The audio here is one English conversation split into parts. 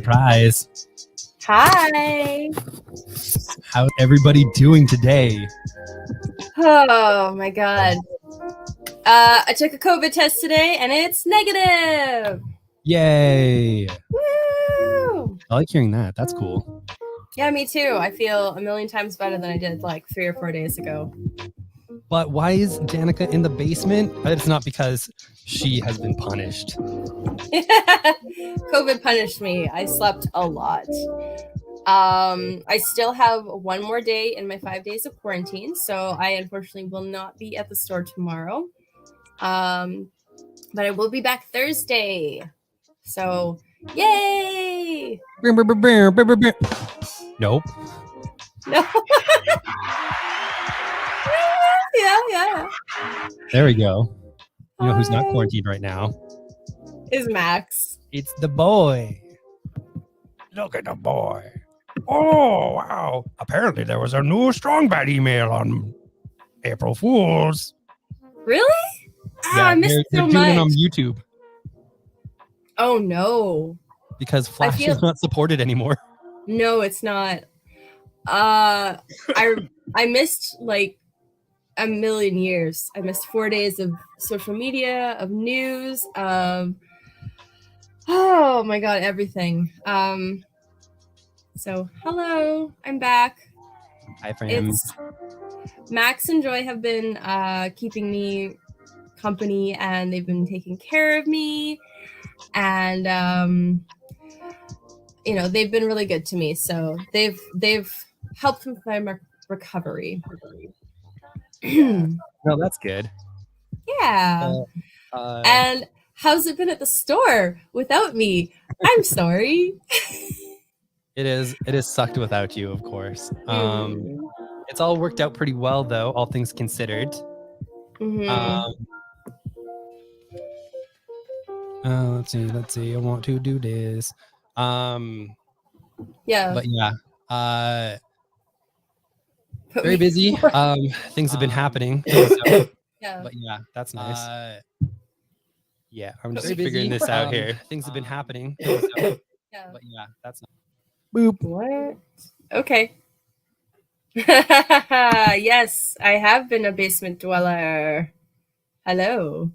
Surprise. Hi. How's everybody doing today? Oh my God. I took a COVID test today and it's negative. Yay. Woo! I like hearing that. That's cool. Yeah, me too. I feel a million times better than I did like 3 or 4 days ago. But why is Danica in the basement? It's not because she has been punished. COVID punished me. I slept a lot. I still have 1 more day in my 5 days of quarantine, so I unfortunately will not be at the store tomorrow. But I will be back Thursday. So, yay! Nope. No. Yeah. There we go. You know who's not quarantined right now? Is Max. It's the boy. Look at the boy. Oh, wow. Apparently there was a new Strong Bad email on April Fool's. Really? Yeah, I missed they're so doing much. it on YouTube. Oh, no. Because Flash is not supported anymore. No, it's not. I missed like a million years. I missed 4 days of social media, of news, of oh my God, everything. So hello, I'm back. Hi, friends. Max and Joy have been keeping me company, and they've been taking care of me, and they've been really good to me. So they've helped with my recovery. Well, that's good. Yeah. And how's it been at the store without me? I'm sorry. It is sucked without you, of course. It's all worked out pretty well, though, all things considered. Let's see. I want to do this. Yeah. But yeah. Very busy. Things have been happening. So, yeah. But yeah, that's nice. Yeah, I'm just figuring this out here. Things have been happening. So, yeah. But yeah, that's nice. Boop. What? Okay. Yes, I have been a basement dweller. Hello.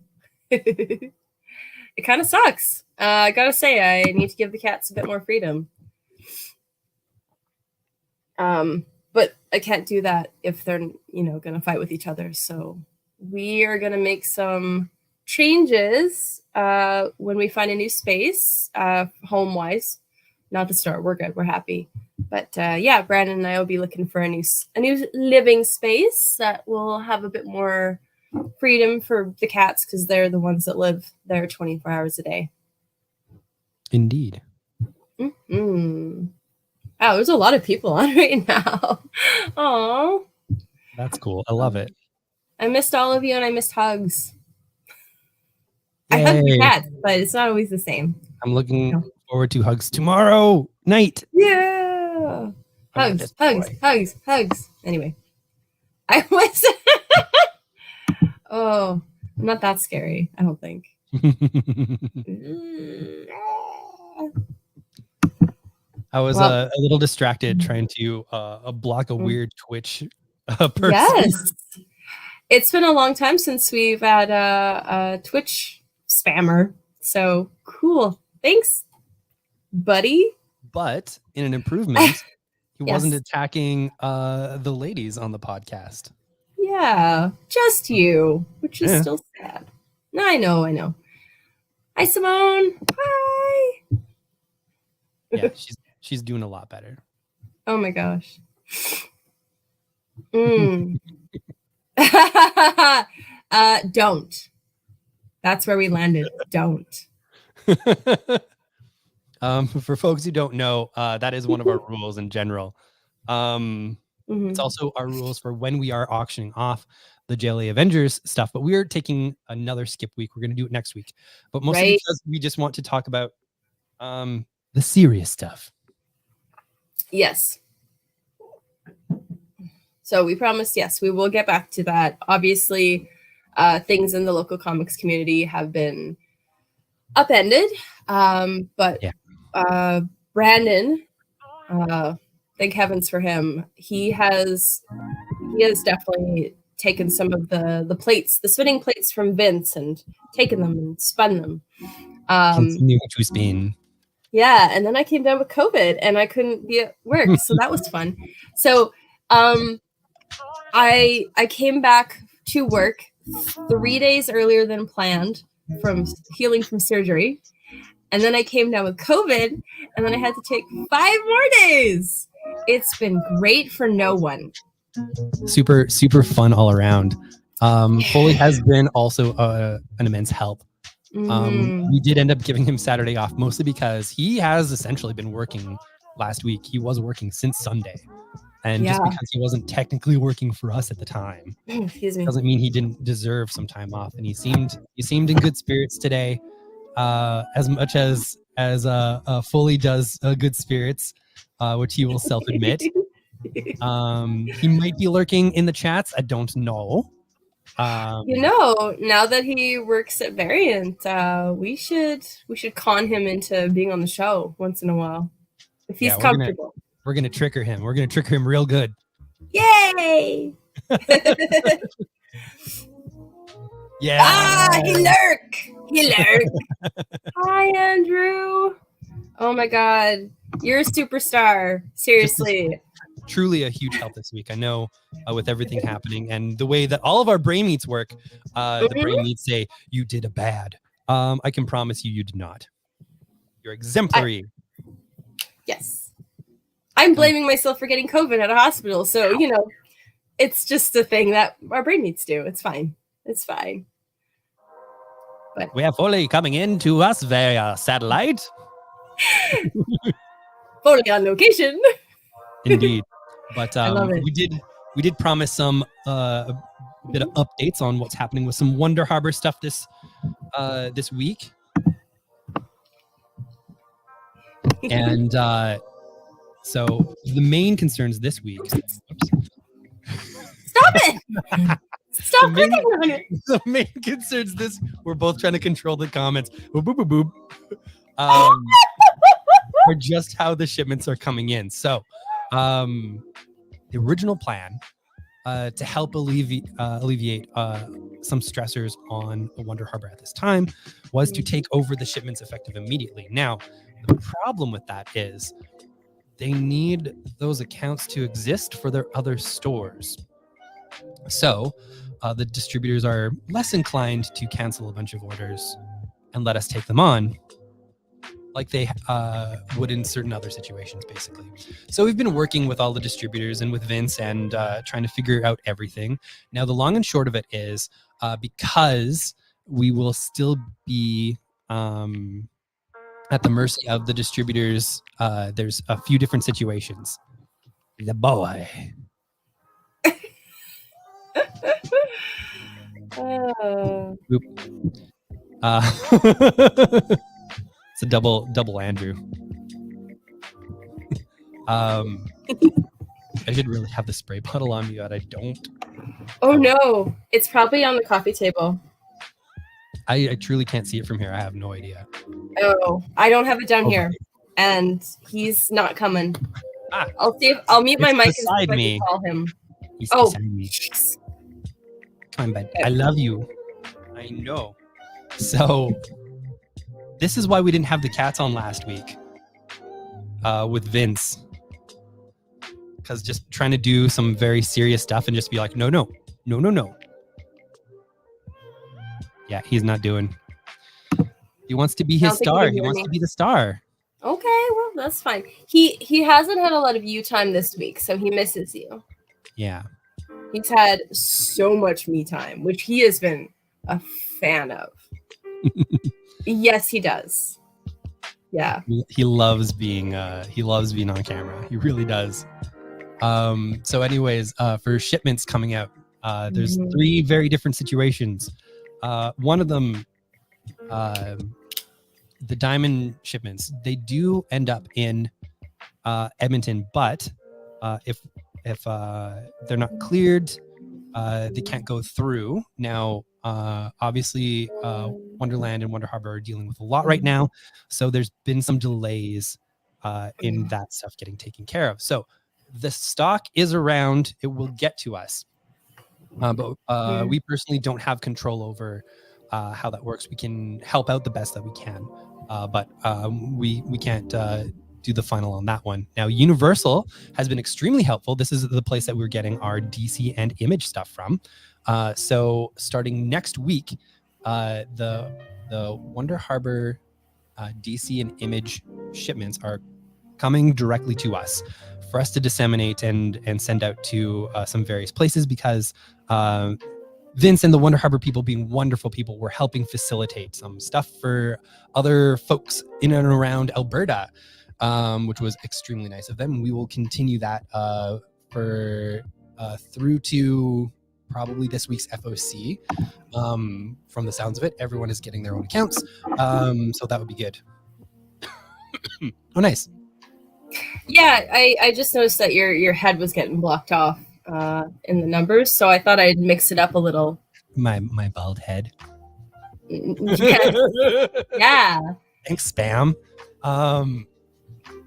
It kind of sucks. I gotta say, I need to give the cats a bit more freedom. But I can't do that if they're, gonna fight with each other. So we are gonna make some changes when we find a new space, home-wise. Not the store. We're good. We're happy. But yeah, Brandon and I will be looking for a new living space that will have a bit more freedom for the cats, because they're the ones that live there 24 hours a day. Indeed. Mm-hmm. Wow, there's a lot of people on right now. Aww. That's cool. I love it. I missed all of you, and I missed hugs. Yay. I hug the cats, but it's not always the same. I'm looking forward to hugs tomorrow night. Yeah. Hugs. Anyway. I was Oh, I'm not that scary, I don't think. I was a little distracted trying to block a weird Twitch person. Yes. It's been a long time since we've had a Twitch spammer. So cool. Thanks, buddy. But in an improvement, he Yes. wasn't attacking the ladies on the podcast. Yeah, just you, which is still sad. I know. Hi, Simone. Hi. Yeah, she's doing a lot better. Oh my gosh. Don't. That's where we landed. Don't. For folks who don't know, that is one of our rules in general. It's also our rules for when we are auctioning off the JLA Avengers stuff, but we are taking another skip week. We're going to do it next week, but mostly because we just want to talk about the serious stuff. Yes. So we promised, yes, we will get back to that. Obviously, things in the local comics community have been upended, but Brandon, thank heavens for him. He has definitely taken some of the plates, the spinning plates from Vince, and taken them and spun them. Continue to spin. Yeah, and then I came down with COVID and I couldn't be at work, so that was fun. So I came back to work 3 days earlier than planned from healing from surgery. And then I came down with COVID, and then I had to take 5 more days. It's been great for no one. Super, super fun all around. Foley has been also an immense help. We did end up giving him Saturday off, mostly because he has essentially been working last week. He was working since Sunday. And just because he wasn't technically working for us at the time, doesn't mean he didn't deserve some time off. And he seemed in good spirits today, as much as Foley does good spirits, which he will self-admit. He might be lurking in the chats. I don't know. Now that he works at Variant, we should con him into being on the show once in a while if he's comfortable. We're gonna trigger him. We're gonna trigger him real good. Yay! Yeah. He lurk. Hi, Andrew. Oh my God, you're a superstar. Seriously. Truly a huge help this week. I know with everything happening and the way that all of our brain meets work, the brain meets say you did a bad. I can promise you did not. You're exemplary. Yes. I'm blaming myself for getting COVID at a hospital. So, it's just a thing that our brain needs to do. It's fine. But we have Foley coming in to us via satellite. Foley on location. Indeed. But I love it. we did promise some a bit of updates on what's happening with some Wonder Harbour stuff this week. And so the main concerns this week. Stop it! Stop clicking on it. The main concerns we're both trying to control the comments. Boop, boop, boop, boop. Are just how the shipments are coming in. So the original plan to help alleviate some stressors on Wonder Harbour at this time was to take over the shipments effective immediately. Now, the problem with that is they need those accounts to exist for their other stores. So the distributors are less inclined to cancel a bunch of orders and let us take them on like they would in certain other situations, basically. So we've been working with all the distributors and with Vince and trying to figure out everything. Now, the long and short of it is because we will still be at the mercy of the distributors. There's a few different situations. The boy. It's a double Andrew. I should really have the spray bottle on me, but I don't. Oh no, it's probably on the coffee table. I truly can't see it from here. I have no idea. Oh, I don't have it down here, and he's not coming. I'll see. I'll mute my mic and see if I can call him. He's beside me. Come on, bud. I love you. I know. So this is why we didn't have the cats on last week with Vince, because just trying to do some very serious stuff and just be like, no. Yeah, he's not doing. He wants to be his star. He wants to be the star. Okay, well, that's fine. He hasn't had a lot of you time this week, so he misses you. Yeah. He's had so much me time, which he has been a fan of. Yes, he does. Yeah. He loves being on camera. He really does. So anyways, for shipments coming out, there's 3 very different situations. One of them, the diamond shipments, they do end up in Edmonton, but if they're not cleared, they can't go through. Now, obviously, Wonderland and Wonder Harbour are dealing with a lot right now, so there's been some delays in that stuff getting taken care of. So the stock is around. It will get to us. But we personally don't have control over how that works. We can help out the best that we can, but we can't do the final on that one. Now, Universal has been extremely helpful. This is the place that we're getting our DC and Image stuff from. So starting next week, the Wonder Harbour DC and Image shipments are coming directly to us for us to disseminate and send out to some various places, because Vince and the Wonder Harbour people, being wonderful people, were helping facilitate some stuff for other folks in and around Alberta, which was extremely nice of them. We will continue that for through to probably this week's FOC. From the sounds of it, everyone is getting their own accounts, so that would be good. Oh, nice. Yeah, I just noticed that your head was getting blocked off in the numbers, so I thought I'd mix it up a little. My bald head. Yeah. Thanks, Spam.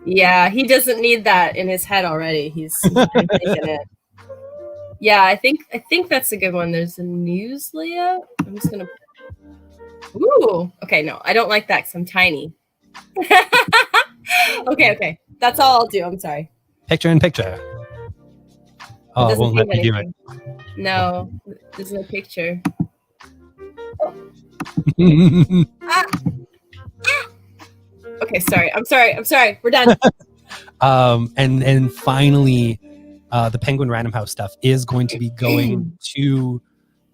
Yeah, he doesn't need that in his head already. He's taking it. Yeah, I think that's a good one. There's a news layout. I'm just gonna. Ooh. Okay, no, I don't like that because I'm tiny. Okay. That's all I'll do. I'm sorry. Picture in picture. Oh, it won't let me do it. No, there's no picture. Okay, sorry. I'm sorry. We're done. And finally, the Penguin Random House stuff is going to be going to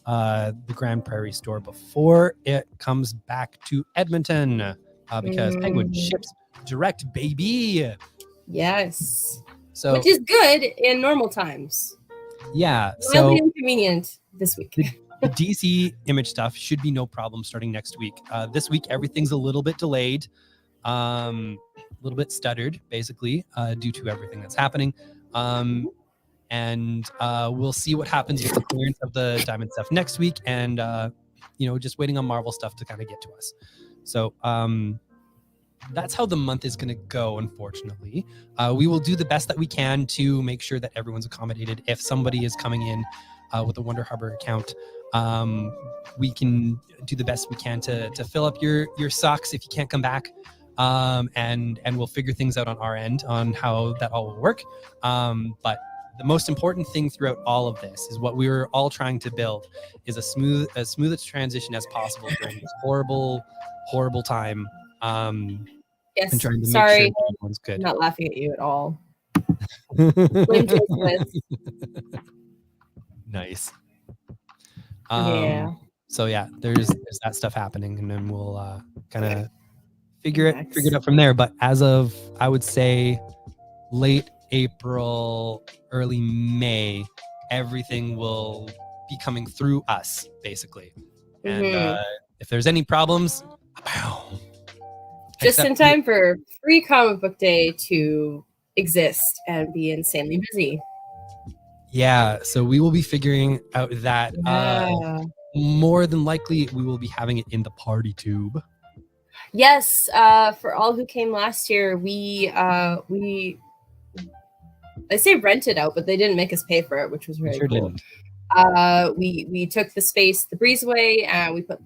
the Grand Prairie store before it comes back to Edmonton, because Penguin ships direct, baby. Yes. So, which is good in normal times. Yeah. Mildly inconvenient this week. The DC Image stuff should be no problem starting next week. This week, everything's a little bit delayed, a little bit stuttered, basically, due to everything that's happening. And we'll see what happens with the clearance of the Diamond stuff next week, and just waiting on Marvel stuff to kind of get to us. So that's how the month is going to go, unfortunately. We will do the best that we can to make sure that everyone's accommodated. If somebody is coming in with a Wonder Harbour account, we can do the best we can to fill up your socks if you can't come back. And we'll figure things out on our end on how that all will work. But the most important thing throughout all of this is what we were all trying to build is as smooth a transition as possible during this horrible time. Yes, and trying to sorry, make sure everyone's good. I'm not laughing at you at all. Nice. Yeah. So yeah, there's that stuff happening, and then we'll kind of figure it out from there. But as of, I would say, late April, early May, everything will be coming through us, basically. And if there's any problems, just in time for Free Comic Book Day to exist and be insanely busy. Yeah, so we will be figuring out that. More than likely, we will be having it in the party tube. Yes, for all who came last year, we I say rented out, but they didn't make us pay for it, which was very cool. We took the space, the breezeway, and we put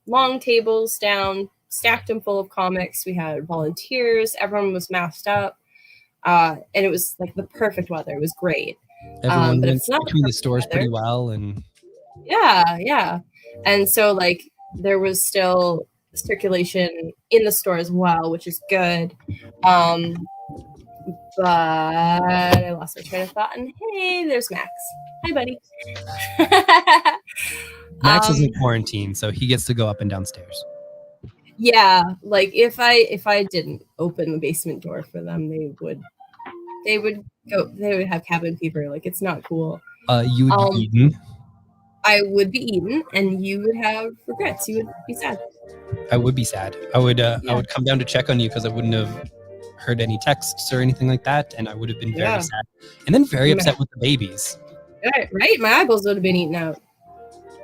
long tables down, stacked them full of comics. We had volunteers. Everyone was masked up, and it was like the perfect weather. It was great. Everyone but went it's not between the stores weather, pretty well, and yeah, and so like there was still circulation in the store as well, which is good. But I lost my train of thought, and hey, there's Max. Hi, buddy. Max is in quarantine, so he gets to go up and downstairs. Yeah, like if I didn't open the basement door for them, they would have cabin fever. Like, it's not cool. You would be eaten. I would be eaten, and you would have regrets. You would be sad. I would be sad. I would come down to check on you because I wouldn't have heard any texts or anything like that, and I would have been very sad, and then very upset with the babies. Right, my eyeballs would have been eaten out.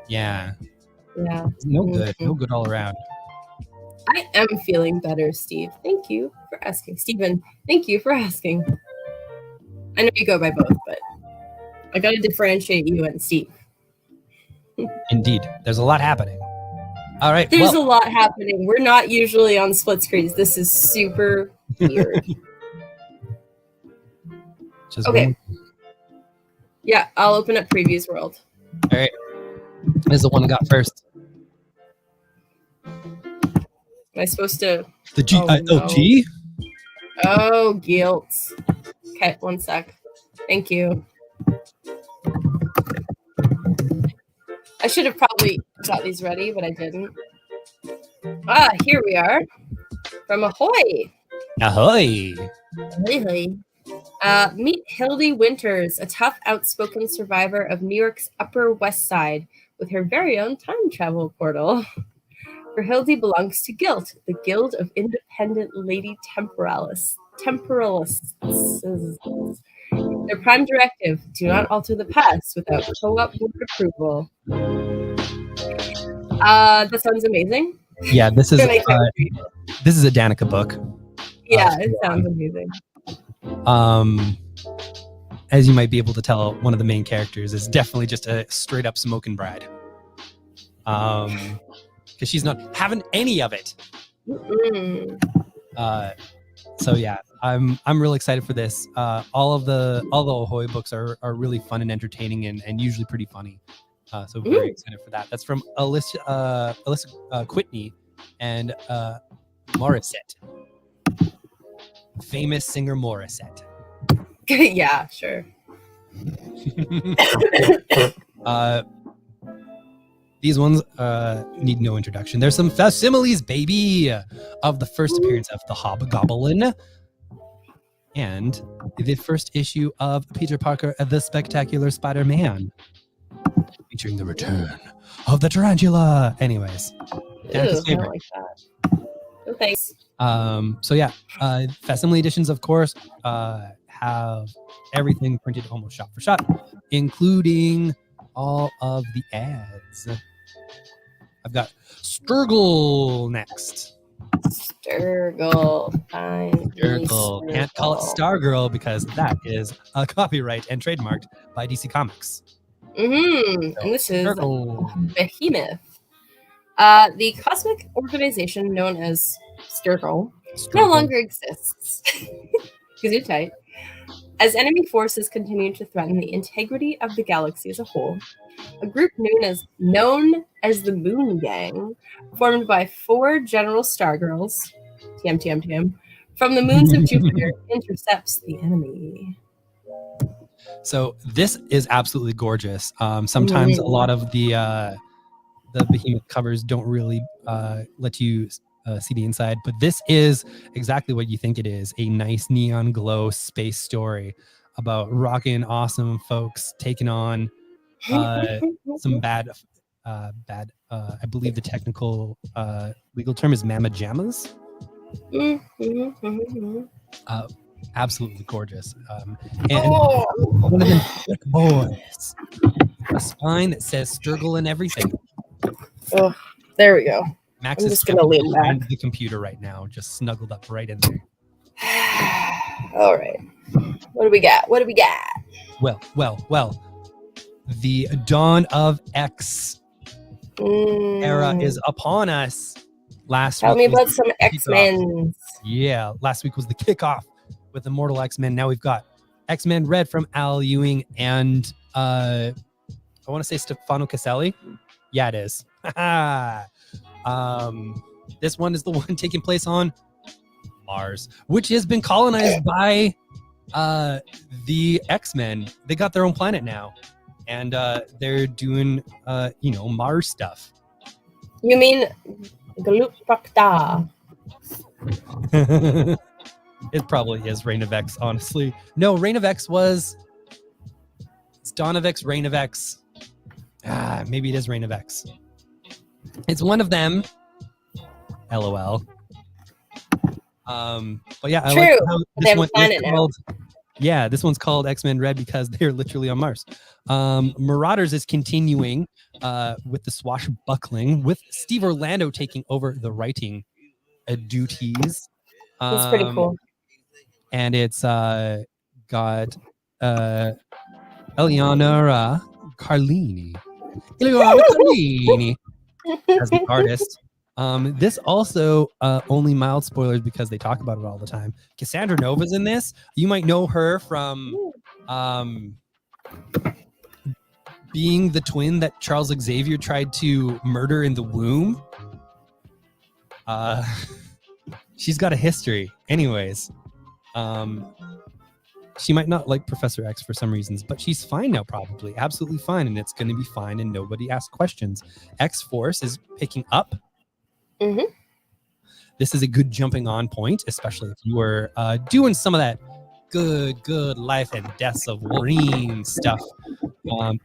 Yeah. No good all around. I am feeling better, Steve. Thank you for asking. Steven, thank you for asking. I know you go by both, but I got to differentiate you and Steve. Indeed. There's a lot happening. All right. There's a lot happening. We're not usually on split screens. This is super weird. Okay. Yeah, I'll open up Previews World. All right. This is the one I got first. Am I supposed to? The G. no. G? Oh, guilt. Okay, one sec. Thank you. I should have probably got these ready, but I didn't. Ah, here we are. From Ahoy. Ahoy. Ahoy. Meet Hildy Winters, a tough, outspoken survivor of New York's Upper West Side with her very own time travel portal. For Hildy belongs to Guilt, the Guild of Independent Lady Temporalists. Their prime directive, do not alter the past without co-op board approval. That sounds amazing. Yeah, this is a Danica book. Yeah, it sounds amazing. As you might be able to tell, one of the main characters is definitely just a straight up smoking bride. Because she's not having any of it. So yeah, I'm really excited for this. All the Ahoy books are really fun and entertaining and usually pretty funny. So very excited for that. That's from Alyssa Whitney and Morissette. Famous singer Morissette. Yeah, sure. These ones need no introduction. There's some facsimiles, baby, of the first appearance of the Hobgoblin and the first issue of Peter Parker, The Spectacular Spider-Man, featuring the return of the tarantula. Anyways, Danica's favorite. I like that. Oh, thanks. So yeah, facsimile editions, of course, have everything printed almost shot for shot, including all of the ads. I've got Sturgill next. Sturgill. Fine. Sturgill. Can't call it Stargirl because that is a copyright and trademarked by DC Comics. And this is Behemoth. The cosmic organization known as Sturgill no longer exists. Because you're tight. As enemy forces continue to threaten the integrity of the galaxy as a whole, a group known as the Moon Gang, formed by 4 General Stargirls, TM, from the moons of Jupiter, intercepts the enemy. So this is absolutely gorgeous. Sometimes a lot of the Behemoth covers don't really let you see the inside, but this is exactly what you think it is: a nice neon glow space story about rocking awesome folks taking on some bad I believe the technical legal term is mamma jammas. Absolutely gorgeous. And one of them thick boys, a spine that says Sturgill and everything. Oh, there we go. Max I'm is just gonna lean back. The computer right now, just snuggled up right in there. All right. What do we got? Well. The dawn of X era is upon us. Tell me about some X-Men. Yeah, last week was the kickoff with Immortal X-Men. Now we've got X-Men Red from Al Ewing and I want to say Stefano Caselli. Yeah, it is. This one is the one taking place on Mars, which has been colonized by the X-Men. They got their own planet now, and they're doing Mars stuff. You mean Galupakta? It probably is Reign of X, honestly. No, Reign of X was Dawn of X, Reign of X. Maybe it is Reign of X. It's one of them. LOL. But yeah, True. I like how this one is called. Yeah, this one's called X-Men Red because they're literally on Mars. Marauders is continuing with the swashbuckling, with Steve Orlando taking over the writing duties. That's pretty cool. And it's got Eleonora Carlini as the artist. This also only mild spoilers because they talk about it all the time. Cassandra Nova's in this. You might know her from being the twin that Charles Xavier tried to murder in the womb. She's got a history. Anyways, she might not like Professor X for some reasons, but she's fine now, probably. Absolutely fine, and it's going to be fine, and nobody asks questions. X-Force is picking up. Mm-hmm. This is a good jumping on point, especially if you were doing some of that good life and deaths of Wolverine stuff.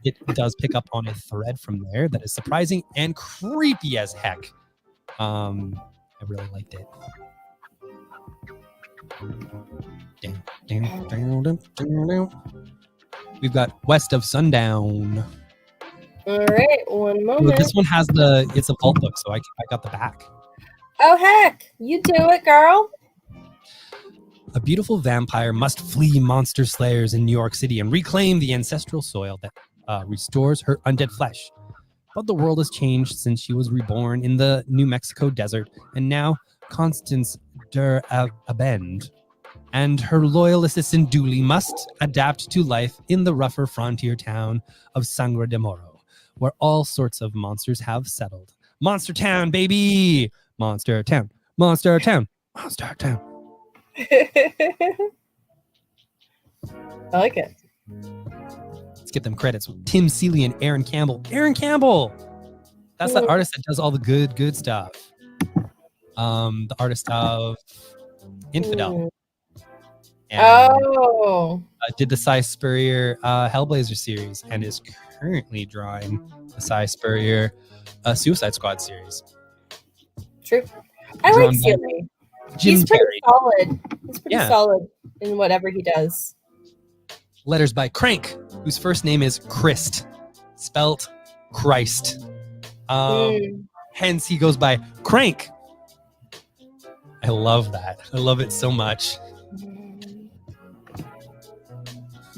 It does pick up on a thread from there that is surprising and creepy as heck. I really liked it. We've got West of Sundown. All right, one moment. This one has it's a vault book, so I got the back. Oh, heck. You do it, girl. A beautiful vampire must flee monster slayers in New York City and reclaim the ancestral soil that restores her undead flesh. But the world has changed since she was reborn in the New Mexico desert, and now Constance der Abend and her loyal assistant Dooley must adapt to life in the rougher frontier town of Sangre de Moro, where all sorts of monsters have settled. Monster Town, baby! Monster Town, Monster Town, Monster Town. I like it. Let's get them credits with Tim Seeley and Aaron Campbell. Aaron Campbell! That's that artist that does all the good stuff. The artist of Infidel. And, did the Cy Spurrier Hellblazer series and is currently drawing the Cy Spurrier Suicide Squad series. True. I like Seeley. He's pretty solid. He's pretty solid in whatever he does. Letters by Crank, whose first name is Christ, spelt Christ. Hence, he goes by Crank. I love that. I love it so much.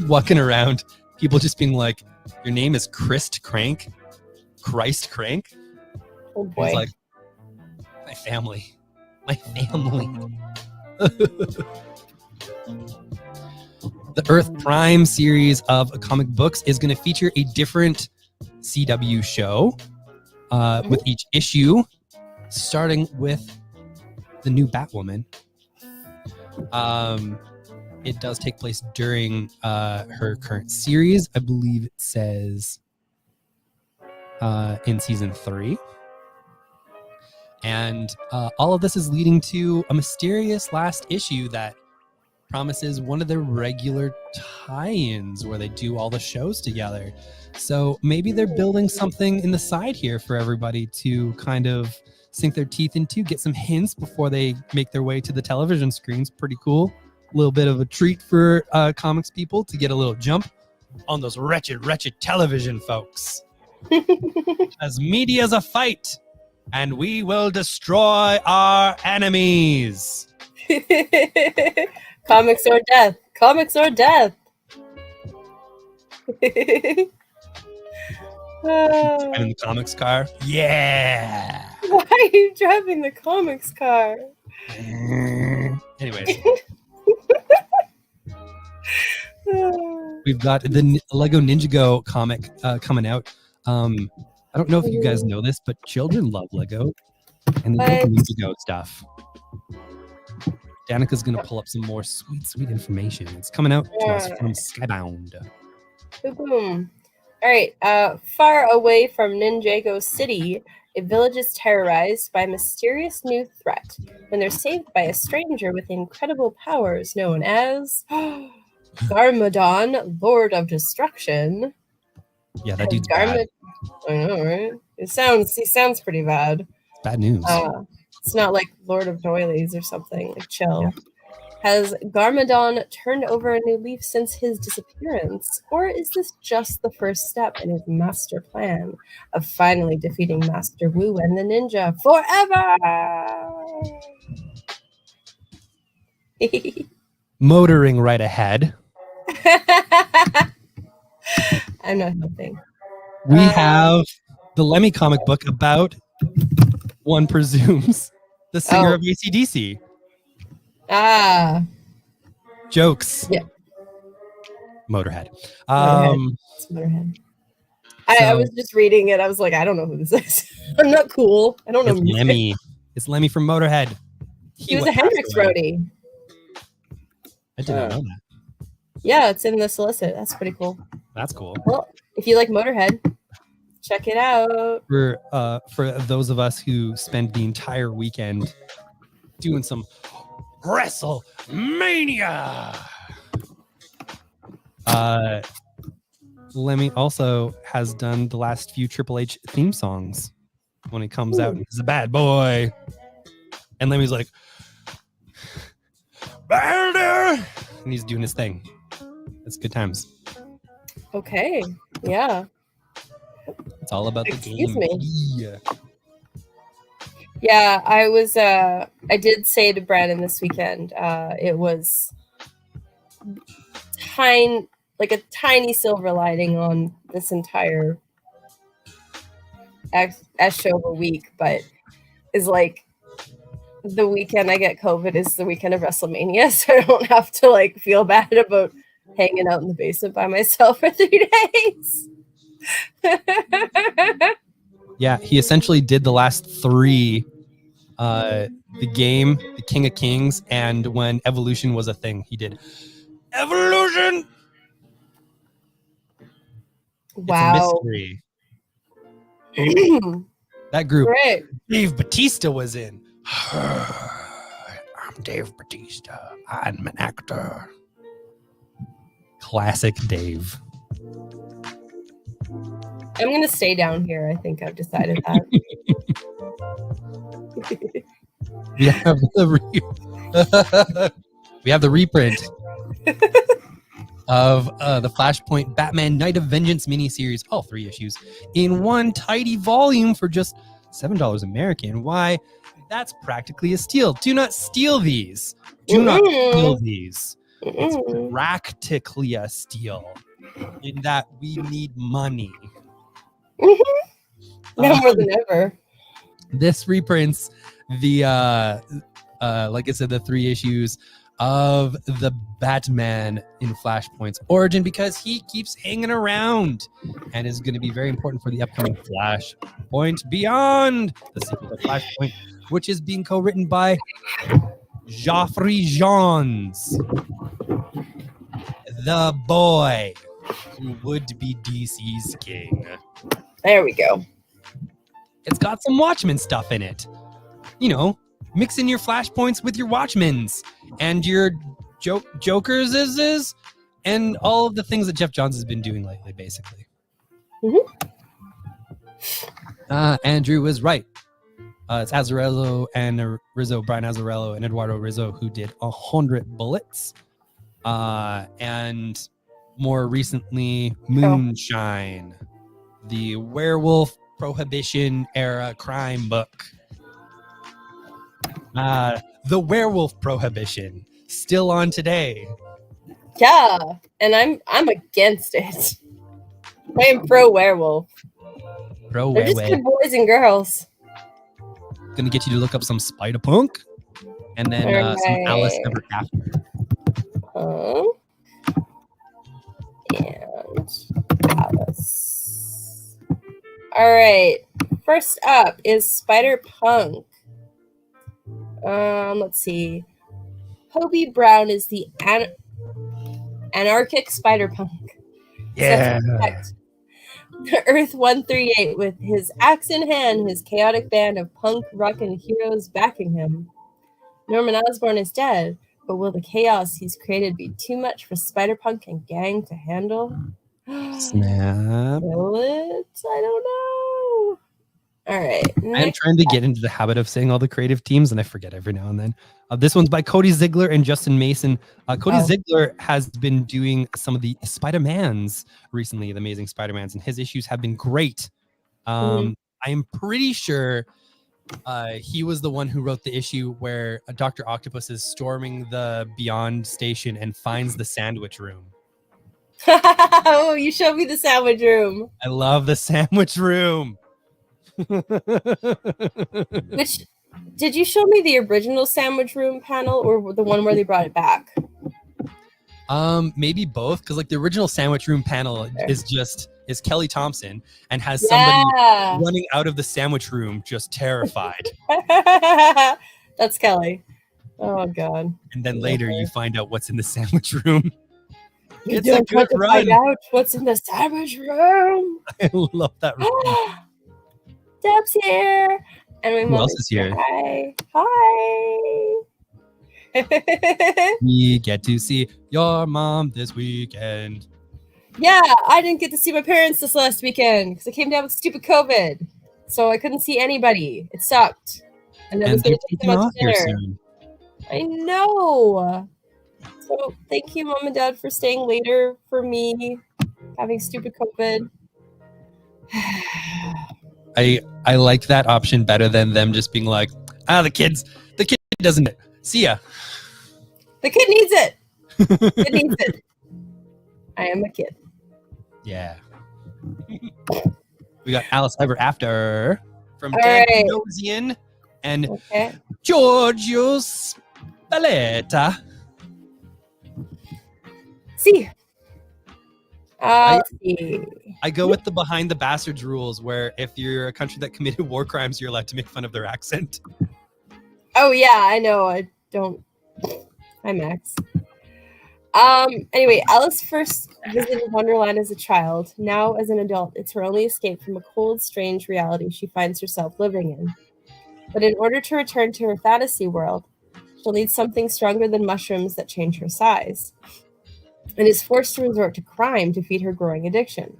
Walking around, people just being like, your name is Christ Crank? Christ Crank? Oh boy. He's like, my family. My family. The Earth Prime series of comic books is going to feature a different CW show with each issue, starting with the new Batwoman. It does take place during her current series. I believe it says in season 3. And all of this is leading to a mysterious last issue that promises one of their regular tie-ins where they do all the shows together. So maybe they're building something in the side here for everybody to kind of sink their teeth into, get some hints before they make their way to the television screens. Pretty cool. A little bit of a treat for comics people to get a little jump on those wretched television folks. As media's a fight, and we will destroy our enemies. Comics or death. Comics or death. Driving the comics car. Yeah. Why are you driving the comics car? Anyways. We've got the Lego Ninjago comic coming out. I don't know if you guys know this, but children love Lego and they love Ninjago stuff. Danica's going to pull up some more sweet information. It's coming out to us from Skybound. Boom. All right. Far away from Ninjago City, a village is terrorized by a mysterious new threat when they're saved by a stranger with incredible powers known as Garmadon, Lord of Destruction. Yeah, that dude's bad. I know, right? He sounds pretty bad. Bad news. It's not like Lord of Doilies or something. Like, chill. Has Garmadon turned over a new leaf since his disappearance, or is this just the first step in his master plan of finally defeating Master Wu and the ninja forever? Motoring right ahead, I'm not helping. we have the Lemmy comic book about, one presumes, the singer of AC/DC. Jokes. Yeah. Motorhead. It's Motorhead. I was just reading it. I was like, I don't know who this is. I'm not cool. I don't know music. Lemmy. It's Lemmy from Motorhead. He was a Hendrix roadie. I did not know that. Yeah, it's in the solicit. That's pretty cool. That's cool. Well, if you like Motorhead, check it out. For those of us who spend the entire weekend doing some WrestleMania, Lemmy also has done the last few Triple H theme songs when he comes out and he's a bad boy. And Lemmy's like, Balder! And he's doing his thing. It's good times. Okay. Yeah. It's all about the game. Excuse me. Yeah, I was I did say to Brandon this weekend, it was a tiny silver lining on this entire show week, but is like the weekend I get COVID is the weekend of WrestleMania, so I don't have to like feel bad about hanging out in the basement by myself for 3 days. Yeah, he essentially did the last 3, the game, the King of Kings, and when Evolution was a thing, he did Evolution. Wow. It's a mystery. That group, right. Dave Bautista was in. I'm Dave Bautista. I'm an actor. Classic Dave. I'm going to stay down here. I think I've decided that. we have the reprint of the Flashpoint Batman Night of Vengeance miniseries, all 3 issues, in one tidy volume for just $7 American. Why? That's practically a steal. Do not steal these. Do not steal these. It's practically a steal in that we need money. Now more than ever. This reprints the like I said, the 3 issues of the Batman in Flashpoint's origin, because he keeps hanging around and is going to be very important for the upcoming Flashpoint Beyond, the sequel to Flashpoint, which is being co-written by Geoffrey Johns, the boy who would be DC's king. There we go. It's got some Watchmen stuff in it. You know, mixing your Flashpoints with your Watchmens and your Jokers and all of the things that Jeff Johns has been doing lately, basically. Andrew was right. It's Azzarello and Rizzo, Brian Azzarello and Eduardo Rizzo, who did 100 Bullets. And more recently, Moonshine, the werewolf prohibition era crime book. The werewolf prohibition, still on today. Yeah, and I'm against it. I am pro werewolf. They're just good boys and girls. Gonna get you to look up some Spider-Punk and then some Alice Ever After. And Alice. All right. First up is Spider-Punk. Let's see. Hobie Brown is the anarchic Spider-Punk. Yeah. Earth 138 with his axe in hand, his chaotic band of punk, rock, and heroes backing him. Norman Osborn is dead, but will the chaos he's created be too much for Spider-Punk and gang to handle? Snap. Will it? I don't know. All right. I'm trying to get into the habit of saying all the creative teams, and I forget every now and then. This one's by Cody Ziegler and Justin Mason. Cody Ziegler has been doing some of the Spider-Mans recently, the Amazing Spider-Mans, and his issues have been great. I am pretty sure he was the one who wrote the issue where Dr. Octopus is storming the Beyond station and finds the sandwich room. Oh, you showed me the sandwich room. I love the sandwich room. Which, did you show me the original sandwich room panel or the one where they brought it back? Maybe both, because like the original sandwich room panel is Kelly Thompson and has somebody running out of the sandwich room just terrified. That's Kelly. Oh god. And then later you find out what's in the sandwich room. It's a good run. Find out what's in the sandwich room. I love that run. Deb's here. And who else is here? Hi. We get to see your mom this weekend. Yeah, I didn't get to see my parents this last weekend because I came down with stupid COVID. So I couldn't see anybody. It sucked. And I was going to take them out to dinner. I know. So thank you, Mom and Dad, for staying later for me having stupid COVID. I like that option better than them just being like, the kid doesn't see ya. The kid needs it. It needs it. I am a kid. Yeah. We got Alice Ever After from Dan Nosian and Giorgio Spalletta. See. I go with the behind the bastards rules, where if you're a country that committed war crimes, you're allowed to make fun of their accent. Oh yeah, I know. I don't. Hi, Max. Anyway, Alice first visited Wonderland as a child. Now, as an adult, it's her only escape from a cold, strange reality she finds herself living in. But in order to return to her fantasy world, she'll need something stronger than mushrooms that change her size, and is forced to resort to crime to feed her growing addiction.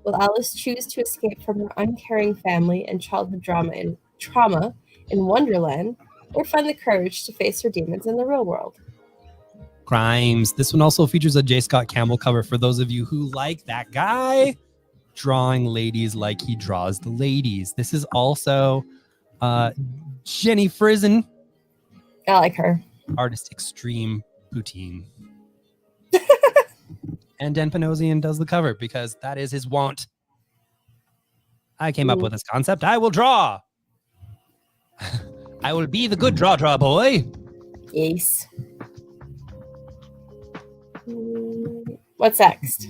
Will Alice choose to escape from her uncaring family and childhood trauma in Wonderland, or find the courage to face her demons in the real world? Crimes. This one also features a J. Scott Campbell cover for those of you who like that guy drawing ladies like he draws the ladies. This is also Jenny Frizen. I like her. Artist Extreme Poutine. And Dan Panosian does the cover because that is his want. I came up with this concept. I will draw. I will be the good draw boy. Yes. What's next?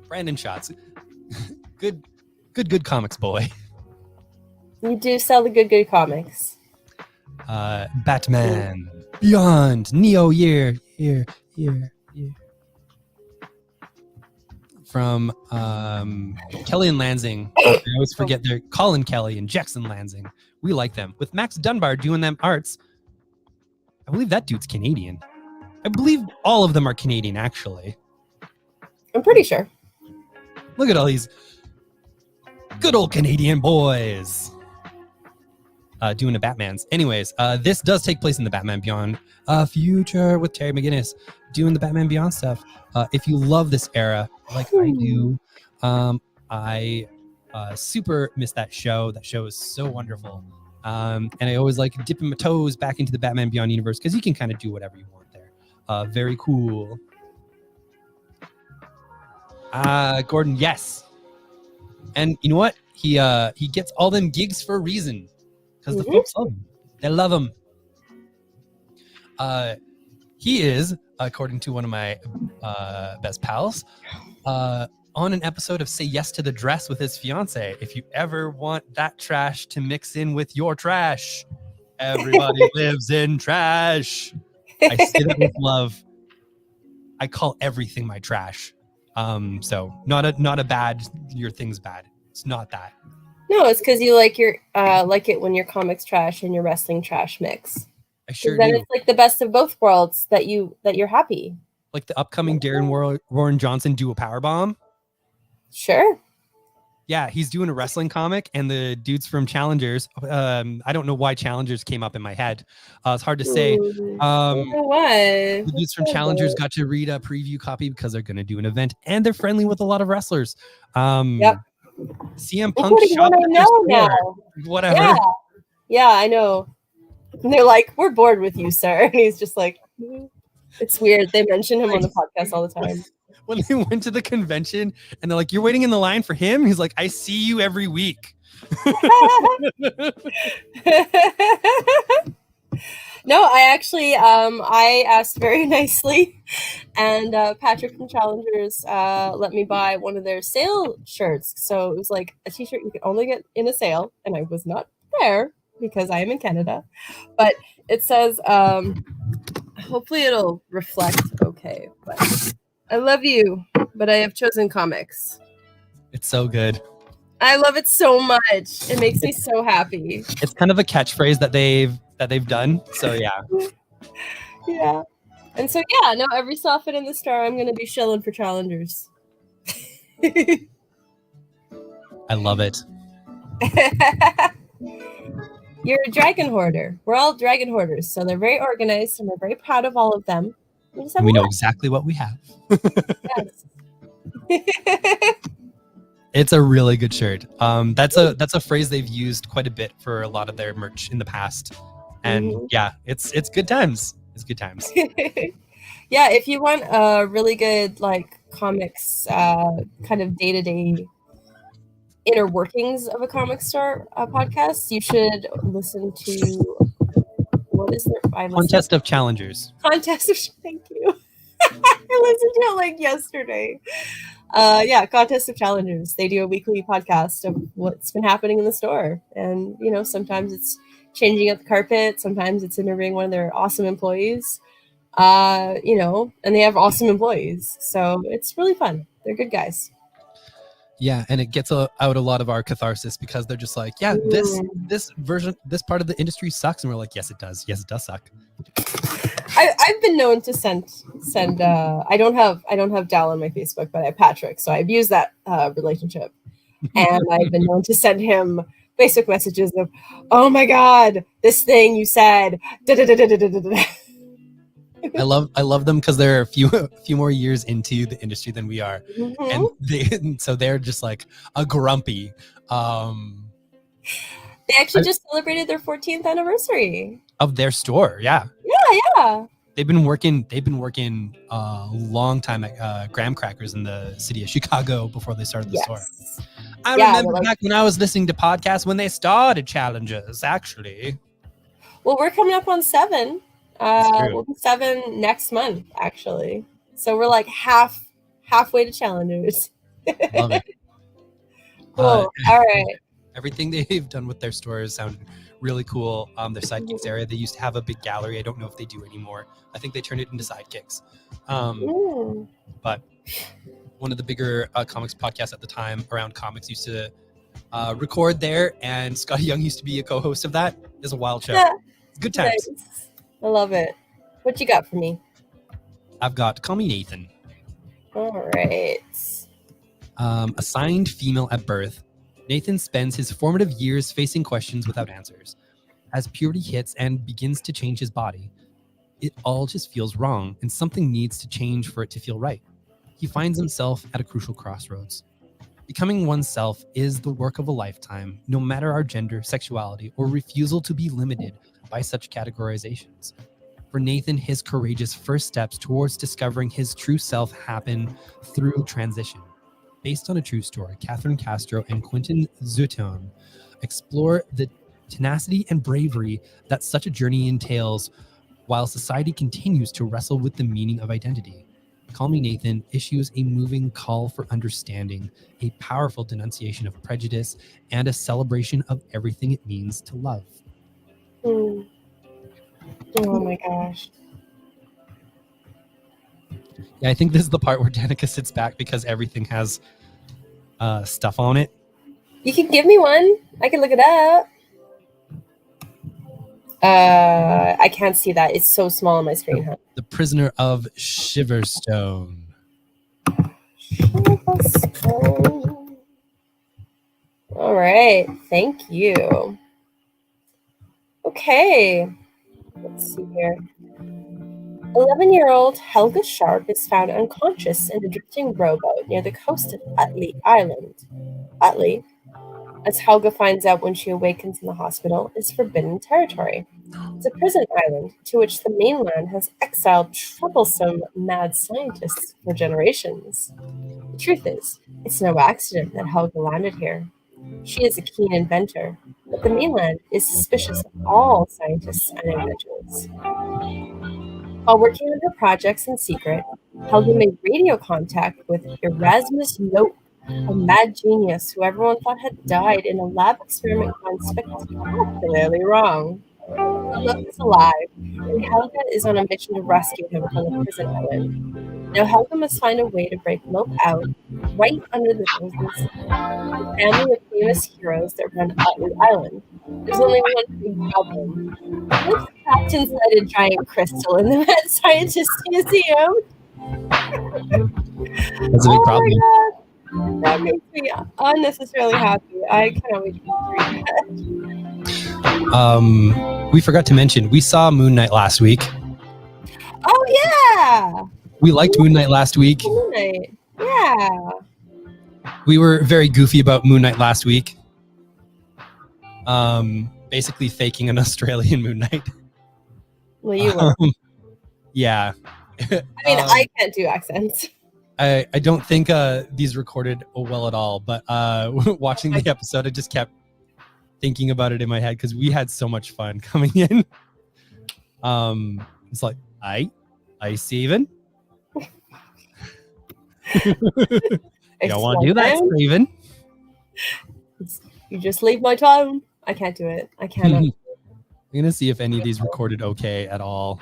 Brandon Schatz. Good comics boy. You do sell the good comics. Batman Beyond Neo Year. From Kelly and Lansing. I always forget they're Colin Kelly and Jackson Lansing. We like them. With Max Dunbar doing them arts. I believe that dude's Canadian. I believe all of them are Canadian, actually. I'm pretty sure. Look at all these good old Canadian boys doing the Batmans. Anyways, this does take place in the Batman Beyond future with Terry McGinnis doing the Batman Beyond stuff. If you love this era, like I do, I super miss that show. That show is so wonderful. And I always like dipping my toes back into the Batman Beyond universe because you can kind of do whatever you want there. Very cool. Gordon, yes. And you know what? He gets all them gigs for a reason. Because the folks love him. They love him. He is, according to one of my best pals, on an episode of Say Yes to the Dress with his fiance. If you ever want that trash to mix in with your trash, everybody lives in trash. I say that with love. I call everything my trash. So not a bad, your thing's bad. It's not that. No, it's because you like your like it when your comics trash and your wrestling trash mix. I sure then do. It's like the best of both worlds that you're happy. Like the upcoming Darren Warren Johnson do a power bomb. Sure. Yeah, he's doing a wrestling comic, and the dudes from Challengers. I don't know why Challengers came up in my head. It's hard to say. I don't know why. The dudes from Challengers got to read a preview copy because they're going to do an event, and they're friendly with a lot of wrestlers. Yep. CM Punk shop at their store. Now. Whatever. Yeah, I know. And they're like, "We're bored with you, sir," and he's just like, it's weird. They mention him on the podcast all the time. When they went to the convention and they're like, "You're waiting in the line for him?" He's like, "I see you every week." No, I actually I asked very nicely, and Patrick from Challengers let me buy one of their sale shirts. So it was like a t-shirt you could only get in a sale, and I was not there because I am in Canada. But it says, hopefully it'll reflect okay, but I love you, but I have chosen comics. It's so good. I love it so much. It makes me so happy. It's kind of a catchphrase that they've done. So yeah. Yeah. And so yeah, no, every so often in the store I'm gonna be shilling for Challengers. I love it. You're a dragon hoarder. We're all dragon hoarders, so they're very organized and we're very proud of all of them. We know exactly what we have. Yes. It's a really good shirt. That's a phrase they've used quite a bit for a lot of their merch in the past. And yeah, it's good times. It's good times. Yeah, if you want a really good like comics kind of day-to-day inner workings of a comic store podcast, you should listen to what is there? Contest of Challengers. Thank you. I listened to it like yesterday. Yeah, Contest of Challengers. They do a weekly podcast of what's been happening in the store. And, you know, sometimes it's changing up the carpet. Sometimes it's interviewing one of their awesome employees. You know, and they have awesome employees. So it's really fun. They're good guys. Yeah, and it gets out a lot of our catharsis because they're just like, yeah, this part of the industry sucks. And we're like, yes, it does. Yes, it does suck. I've been known to send I don't have Dal on my Facebook, but I have Patrick, so I've used that relationship, and I've been known to send him Facebook messages of, oh my god, this thing you said. I love them because they're a few more years into the industry than we are, and so they're just like a grumpy. They actually just celebrated their 14th anniversary of their store. Yeah. Yeah. They've been working a long time at Graham Crackers in the city of Chicago before they started the store. I remember back when I was listening to podcasts when they started Challengers, actually. Well, we're coming up on 7. We'll be 7 next month, actually. So we're like halfway to Challengers. Love it. Cool. All right. Everything they've done with their stores sound really cool. Their sidekicks area, they used to have a big gallery. I don't know if they do anymore. I think they turned it into sidekicks. But one of the bigger comics podcasts at the time around comics used to record there, and Scotty Young used to be a co-host of that. It's a wild show. Yeah. Good times. Nice. I love it. What you got for me? I've got Call Me Nathan. All right. Assigned female at birth, Nathan spends his formative years facing questions without answers. As puberty hits and begins to change his body, it all just feels wrong, and something needs to change for it to feel right. He finds himself at a crucial crossroads. Becoming oneself is the work of a lifetime, no matter our gender, sexuality, or refusal to be limited by such categorizations. For Nathan, his courageous first steps towards discovering his true self happen through transition. Based on a true story, Catherine Castro and Quentin Zutton explore the tenacity and bravery that such a journey entails while society continues to wrestle with the meaning of identity. Call Me Nathan issues a moving call for understanding, a powerful denunciation of prejudice, and a celebration of everything it means to love. Oh my gosh. Yeah, I think this is the part where Danica sits back because everything has stuff on it. You can give me one. I can look it up. I can't see that. It's so small on my screen. Huh? The Prisoner of Shiverstone. All right. Thank you. Okay. Let's see here. 11-year-old Helga Sharp is found unconscious in a drifting rowboat near the coast of Utley Island. Utley, as Helga finds out when she awakens in the hospital, is forbidden territory. It's a prison island to which the mainland has exiled troublesome mad scientists for generations. The truth is, it's no accident that Helga landed here. She is a keen inventor, but the mainland is suspicious of all scientists and inventors. While working on her projects in secret, Helga made radio contact with Erasmus Lope, a mad genius who everyone thought had died in a lab experiment gone spectacularly wrong. Lope is alive, and Helga is on a mission to rescue him from the prison island. Now Helga must find a way to break Lope out, right under the noses of the family of famous heroes that run Utley Island. There's only one big problem. What if the captain's led a giant crystal in the Mad Scientist Museum? That's a big problem. My God. That makes me unnecessarily happy. I cannot wait to read that. We forgot to mention, we saw Moon Knight last week. Oh, yeah. We liked Moon Knight last week. Moon Knight. Yeah. We were very goofy about Moon Knight last week. Basically faking an Australian Moon Knight. Well, you were. Yeah. I mean, I can't do accents. I don't think these recorded well at all, but watching the episode, I just kept thinking about it in my head because we had so much fun coming in. It's like, I Steven. You don't want to do that, Steven. You just leave my tone. I can't do it. I cannot. I'm gonna see if any of these recorded okay at all.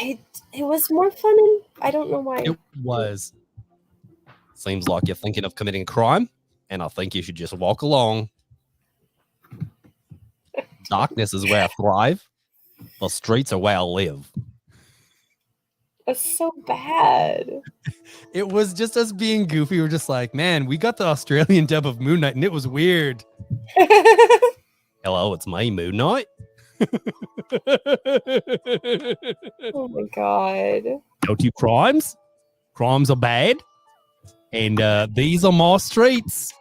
It was more fun, and I don't know why. It was. Seems like you're thinking of committing a crime, and I think you should just walk along. Darkness is where I thrive. The streets are where I live. That's so bad. It was just us being goofy. We're just like, man, we got the Australian dub of Moon Knight, and it was weird. Hello, it's me, Moon Knight. Oh my God. Don't do crimes. Crimes are bad. And these are my streets.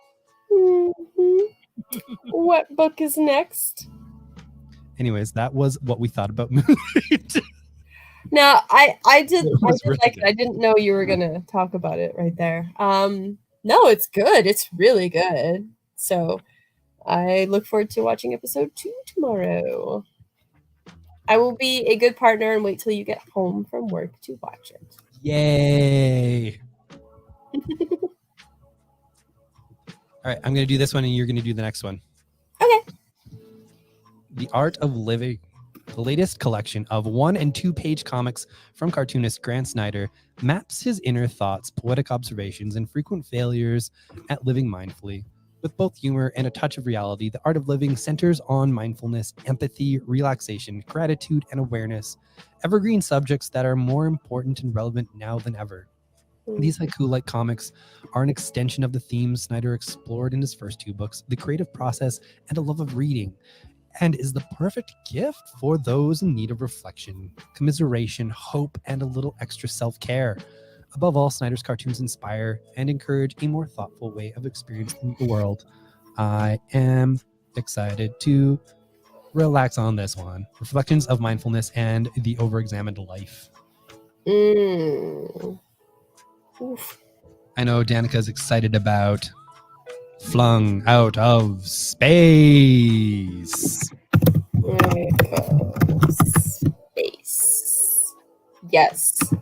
Mm-hmm. What book is next? Anyways, that was what we thought about Moon Knight. No, I did really like it. I didn't know you were gonna talk about it right there. No, it's good. It's really good. So I look forward to watching episode 2 tomorrow. I will be a good partner and wait till you get home from work to watch it. Yay. All right, I'm going to do this one and you're going to do the next one. Okay. The Art of Living, the latest collection of 1- and 2-page comics from cartoonist Grant Snider, maps his inner thoughts, poetic observations, and frequent failures at living mindfully. With both humor and a touch of reality, The Art of Living centers on mindfulness, empathy, relaxation, gratitude, and awareness, evergreen subjects that are more important and relevant now than ever. These haiku-like comics are an extension of the themes Snider explored in his first 2 books, the creative process and a love of reading, and is the perfect gift for those in need of reflection, commiseration, hope, and a little extra self-care. Above all, Snider's cartoons inspire and encourage a more thoughtful way of experiencing the world. I am excited to relax on this one. Reflections of mindfulness and the overexamined life. Oof. I know Danica's excited about Flung Out of Space. There we go. Space. Yes.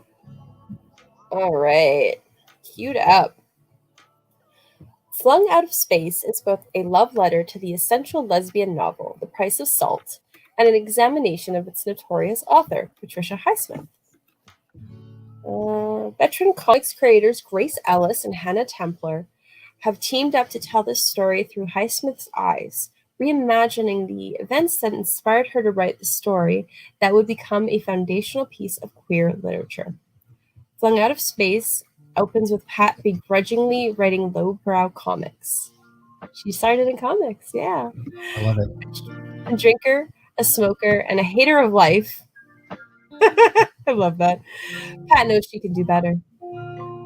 All right. Queued up. Flung Out of Space is both a love letter to the essential lesbian novel, The Price of Salt, and an examination of its notorious author, Patricia Highsmith. Veteran comics creators Grace Ellis and Hannah Templer have teamed up to tell this story through Highsmith's eyes, reimagining the events that inspired her to write the story that would become a foundational piece of queer literature. Flung Out of Space opens with Pat begrudgingly writing lowbrow comics. She started in comics, yeah. I love it. A drinker, a smoker, and a hater of life. I love that. Pat knows she can do better.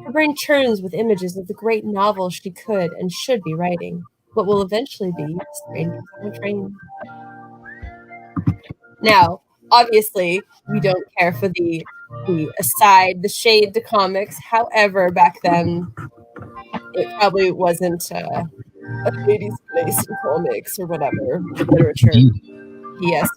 Her brain churns with images of the great novels she could and should be writing, but will eventually be Strangers on a Train. Now, obviously, we don't care for the aside, the shade to comics. However, back then, it probably wasn't a lady's place in comics or whatever literature. Yes,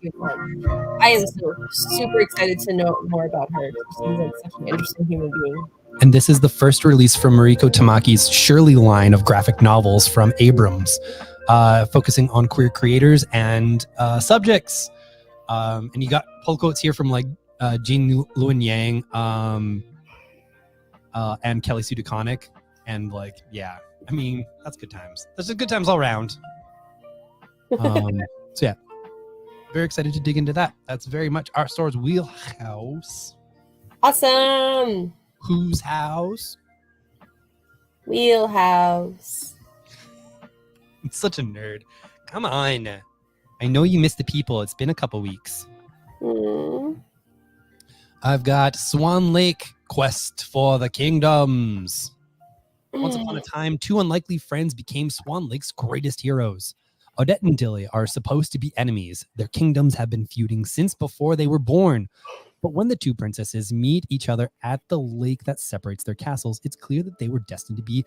I am so super excited to know more about her. She seems like such an interesting human being. And this is the first release from Mariko Tamaki's Shirley line of graphic novels from Abrams, focusing on queer creators and subjects. And you got pull quotes here from like Jean Luen Yang and Kelly Sue DeConnick. And like, yeah, I mean, that's good times. That's just good times all around. So yeah, very excited to dig into that. That's very much our store's wheelhouse. Awesome. Whose house? Wheelhouse. I'm such a nerd. Come on. I know you miss the people. It's been a couple weeks. I've got Swan Lake, Quest for the Kingdoms. Once upon a time, two unlikely friends became Swan Lake's greatest heroes. Odette and Dilly are supposed to be enemies. Their kingdoms have been feuding since before they were born. But when the two princesses meet each other at the lake that separates their castles, it's clear that they were destined to be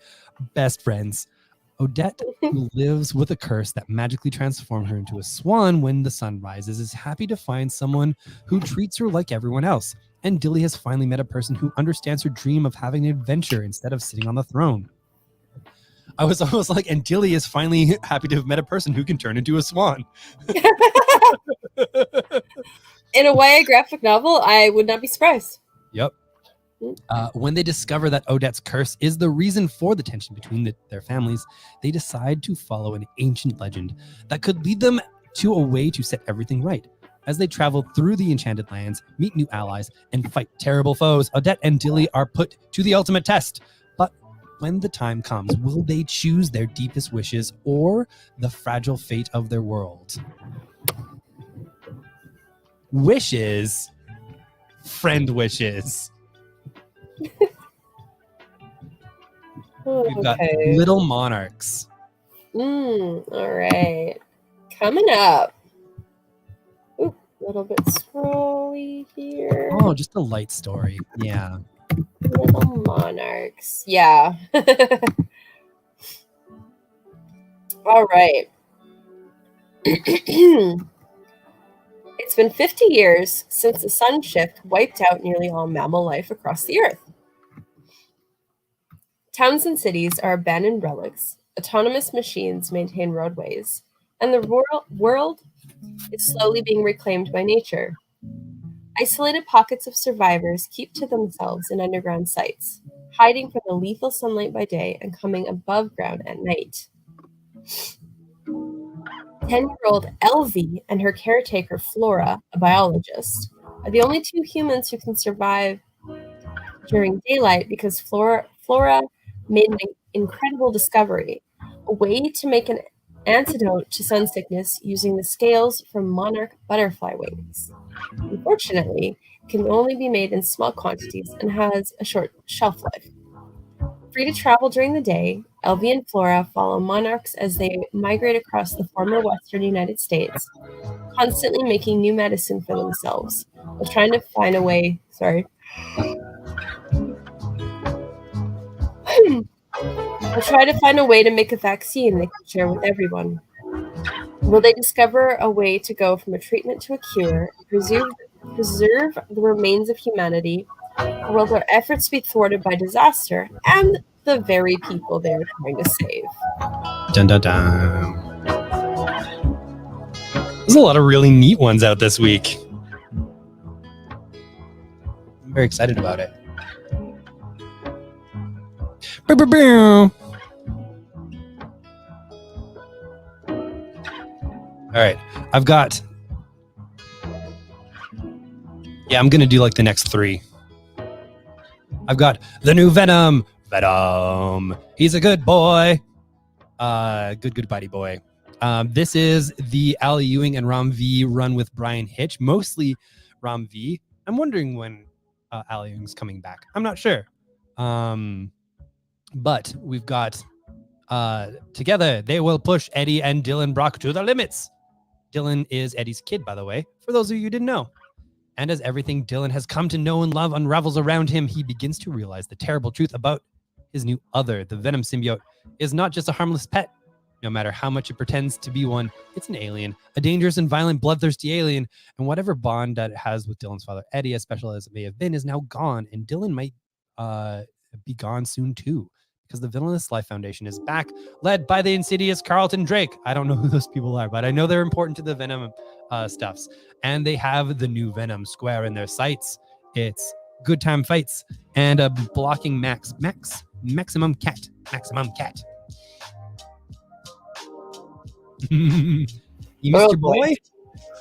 best friends. Odette, who lives with a curse that magically transformed her into a swan when the sun rises, is happy to find someone who treats her like everyone else. And Dilly has finally met a person who understands her dream of having an adventure instead of sitting on the throne. I was almost like, and Dilly is finally happy to have met a person who can turn into a swan. In a YA graphic novel, I would not be surprised. Yep. When they discover that Odette's curse is the reason for the tension between their families, they decide to follow an ancient legend that could lead them to a way to set everything right. As they travel through the Enchanted Lands, meet new allies, and fight terrible foes, Odette and Dilly are put to the ultimate test. But when the time comes, will they choose their deepest wishes or the fragile fate of their world? Wishes? Friend wishes. We've got Little Monarchs. All right. Coming up. Ooh, a little bit scrolly here. Oh, just a light story. Yeah. Little Monarchs. Yeah. All right. It's been 50 years since the sun shift wiped out nearly all mammal life across the earth. Towns and cities are abandoned relics, autonomous machines maintain roadways, and the world is slowly being reclaimed by nature. Isolated pockets of survivors keep to themselves in underground sites, hiding from the lethal sunlight by day and coming above ground at night. 10-year-old Elvie and her caretaker Flora, a biologist, are the only two humans who can survive during daylight because Flora made an incredible discovery, a way to make an antidote to sun sickness using the scales from monarch butterfly wings. Unfortunately, it can only be made in small quantities and has a short shelf life. Free to travel during the day, Elvie and Flora follow monarchs as they migrate across the former western United States, constantly making new medicine for themselves, while trying to find a way, to make a vaccine they can share with everyone. Will they discover a way to go from a treatment to a cure, preserve the remains of humanity, or will their efforts be thwarted by disaster and the very people they are trying to save? Dun dun dun. There's a lot of really neat ones out this week. I'm very excited about it. All right, I've got. Yeah, I'm gonna do like the next three. I've got the new Venom. He's a good boy. Good buddy boy. This is the Ali Ewing and Ram V run with Brian Hitch, mostly Ram V. I'm wondering when Ali Ewing's coming back. I'm not sure. But we've got together, they will push Eddie and Dylan Brock to the limits. Dylan is Eddie's kid, by the way, for those of you who didn't know. And as everything Dylan has come to know and love unravels around him, he begins to realize the terrible truth about his new other. The Venom symbiote is not just a harmless pet. No matter how much it pretends to be one, it's an alien, a dangerous and violent, bloodthirsty alien. And whatever bond that it has with Dylan's father, Eddie, as special as it may have been, is now gone. And Dylan might be gone soon too, because the Villainous Life Foundation is back, led by the insidious Carlton Drake. I don't know who those people are, but I know they're important to the Venom stuffs. And they have the new Venom square in their sights. It's good time fights and a blocking maximum cat. You missed your boy?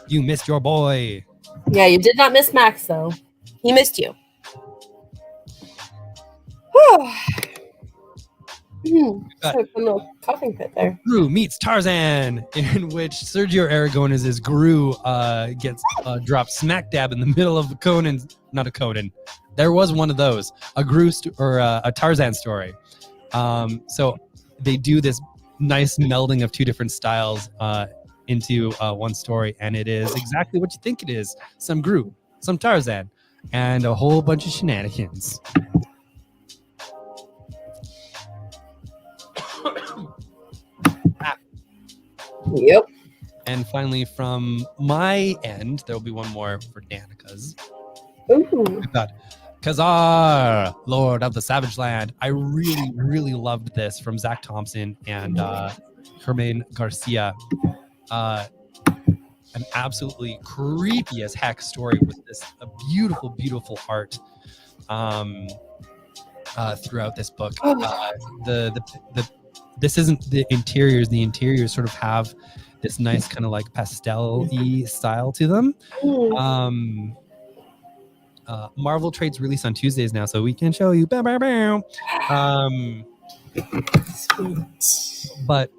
You missed your boy. Yeah, you did not miss Max, though. He missed you. So a little coughing fit there. Gru meets Tarzan, in which Sergio Aragonés' Gru gets dropped smack dab in the middle of not a Conan. There was one of those, a Gru or a Tarzan story. So they do this nice melding of two different styles into one story, and it is exactly what you think it is: some Gru, some Tarzan, and a whole bunch of shenanigans. Yep. And finally, from my end, there will be one more for Danica's. We've got Khazar, Lord of the Savage Land. I really, really loved this from Zach Thompson and Hermaine Garcia. An absolutely creepy as heck story with this beautiful, beautiful art throughout this book. This isn't the interiors. The interiors sort of have this nice kind of like pastel-y style to them. Marvel trades release on Tuesdays now, so we can show you. But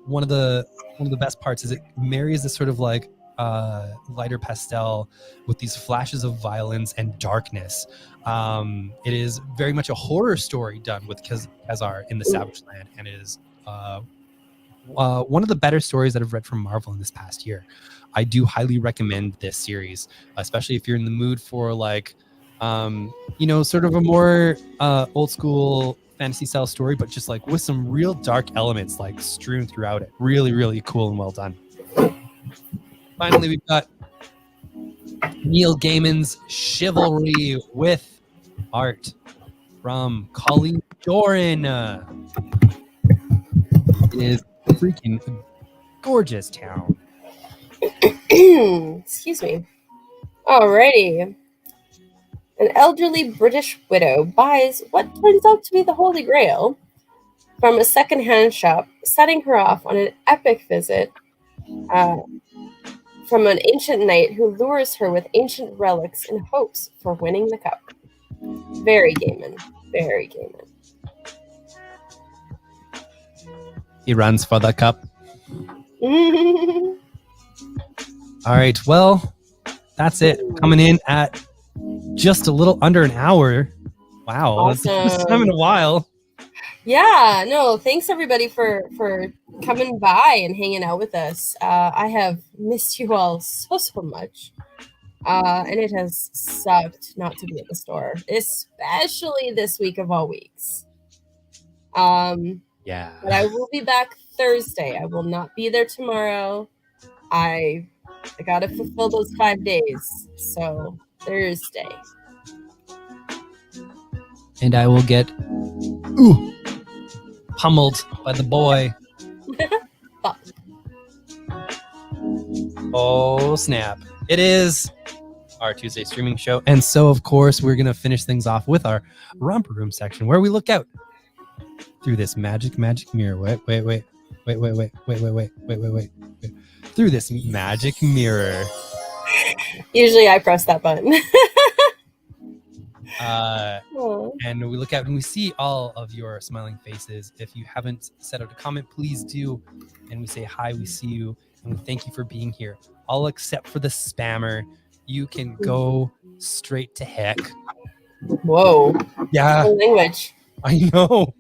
one of the best parts is it marries this sort of like lighter pastel with these flashes of violence and darkness. It is very much a horror story done with Khazar in the Savage Land, and it is one of the better stories that I've read from Marvel in this past year. I do highly recommend this series, especially if you're in the mood for like, sort of a more old school fantasy style story, but just like with some real dark elements like strewn throughout it. Really, really cool and well done. Finally, we've got Neil Gaiman's Chivalry with art from Colleen Doran. It is freaking gorgeous town. Excuse me. Alrighty. An elderly British widow buys what turns out to be the Holy Grail from a second-hand shop, setting her off on an epic visit from an ancient knight who lures her with ancient relics in hopes for winning the cup. Very Gaiman. Very Gaiman. He runs for the cup. All right, well, that's it. Coming in at just a little under an hour. Wow, awesome. That's the first time in a while. Yeah, no, thanks everybody for coming by and hanging out with us. I have missed you all so much. And it has sucked not to be at the store, especially this week of all weeks. Yeah. But I will be back Thursday. I will not be there tomorrow. I got to fulfill those 5 days. So Thursday. And I will get pummeled by the boy. Oh, snap. It is our Tuesday streaming show. And so, of course, we're going to finish things off with our romper room section where we look out through this magic mirror. Wait. Through this magic mirror. Usually I press that button. And we look out and we see all of your smiling faces. If you haven't set out a comment, please do. And we say hi, we see you, and we thank you for being here. All except for the spammer. You can go straight to heck. Whoa. Yeah. Language. I know.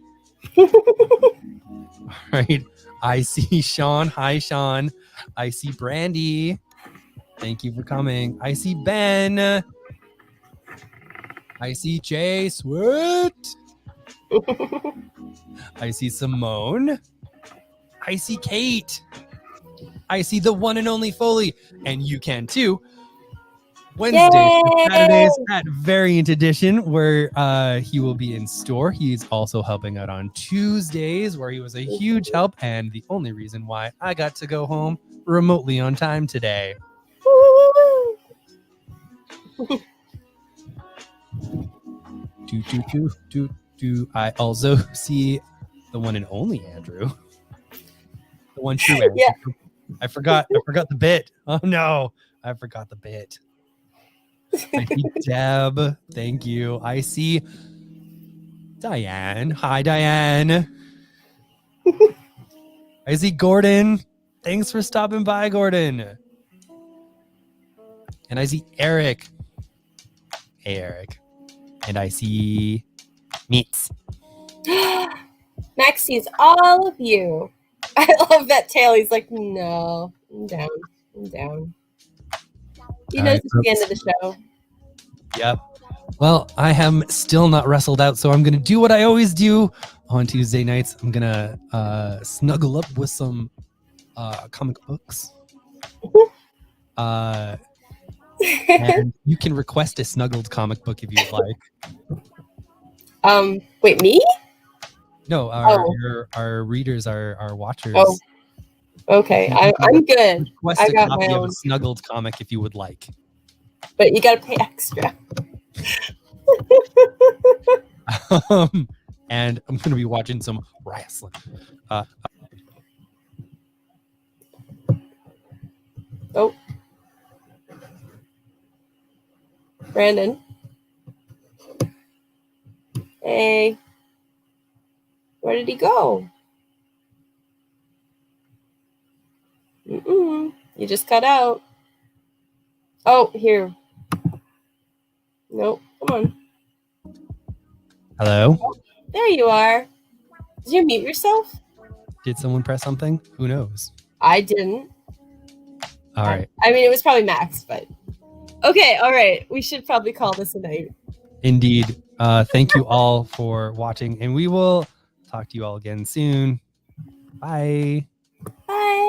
All right. I see Sean. Hi, Sean. I see Brandy. Thank you for coming. I see Ben. I see Jay Sweat. I see Simone. I see Kate. I see the one and only Foley. And you can too. Wednesdays and Saturdays at Variant Edition, where he will be in store. He's also helping out on Tuesdays, where he was a huge help and the only reason why I got to go home remotely on time today. I also see the one and only Andrew. The one true Andrew. Yeah. I forgot the bit. Oh no, I forgot the bit. I see Deb. Thank you. I see Diane. Hi, Diane. I see Gordon. Thanks for stopping by, Gordon. And I see Eric. Hey, Eric. And I see Meats. Max sees all of you. I love that tail. He's like, no, I'm down. I'm down. He knows it's the end of the show. Yep. Well, I am still not wrestled out, so I'm going to do what I always do on Tuesday nights. I'm going to snuggle up with some comic books. And you can request a snuggled comic book if you'd like. Wait, me? No, our readers, our watchers. Oh, okay. I'm good. Request a copy of a snuggled comic if you would like. But you got to pay extra. And I'm going to be watching some wrestling. Oh. Brandon. Hey. Where did he go? You just cut out. Oh, here. Nope. Come on. Hello? Oh, there you are. Did you mute yourself? Did someone press something? Who knows? I didn't. All right. I mean, it was probably Max, but... Okay, all right. We should probably call this a night. Indeed. Thank you all for watching, and we will talk to you all again soon. Bye. Bye.